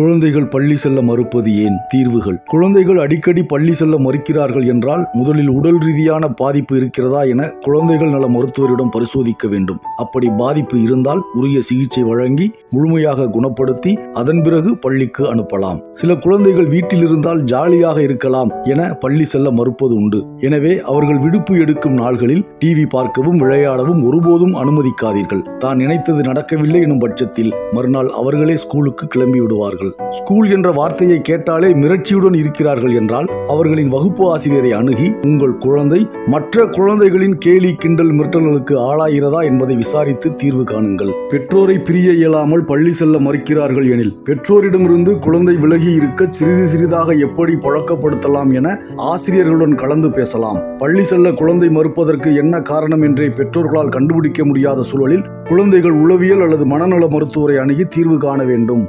குழந்தைகள் பள்ளி செல்ல மறுப்பது ஏன்? தீர்வுகள். குழந்தைகள் அடிக்கடி பள்ளி செல்ல மறுக்கிறார்கள் என்றால் முதலில் உடல் ரீதியான பாதிப்பு இருக்கிறதா என குழந்தைகள் நல மருத்துவரிடம் பரிசோதிக்க வேண்டும். அப்படி பாதிப்பு இருந்தால் உரிய சிகிச்சை வழங்கி முழுமையாக குணப்படுத்தி அதன் பிறகு பள்ளிக்கு அனுப்பலாம். சில குழந்தைகள் வீட்டில் இருந்தால் ஜாலியாக இருக்கலாம் என பள்ளி செல்ல மறுப்பது உண்டு. எனவே அவர்கள் விடுப்பு எடுக்கும் நாள்களில் டிவி பார்க்கவும் விளையாடவும் ஒருபோதும் அனுமதிக்காதீர்கள். தான் நினைத்தது நடக்கவில்லை எனும் பட்சத்தில் மறுநாள் அவர்களே ஸ்கூலுக்கு கிளம்பி விடுவார்கள். ஸ்கூல் என்ற வார்த்தையை கேட்டாலே மிரட்சியுடன் இருக்கிறார்கள் என்றால் அவர்களின் வகுப்பு ஆசிரியரை அணுகி உங்கள் குழந்தை மற்ற குழந்தைகளின் கேலி கிண்டல் மிரட்டல்களுக்கு ஆளாகிறதா என்பதை விசாரித்து தீர்வு காணுங்கள். பெற்றோரை பிரிய இயலாமல் பள்ளி செல்ல மறுக்கிறார்கள் எனில் பெற்றோரிடமிருந்து குழந்தை விலகி இருக்க சிறிது சிறிதாக எப்படி பழக்கப்படுத்தலாம் என ஆசிரியர்களுடன் கலந்து பேசலாம். பள்ளி செல்ல குழந்தை மறுப்பதற்கு என்ன காரணம் என்றே பெற்றோர்களால் கண்டுபிடிக்க முடியாத சூழலில் குழந்தைகள் உளவியல் அல்லது மனநல மருத்துவரை அணுகி தீர்வு காண வேண்டும்.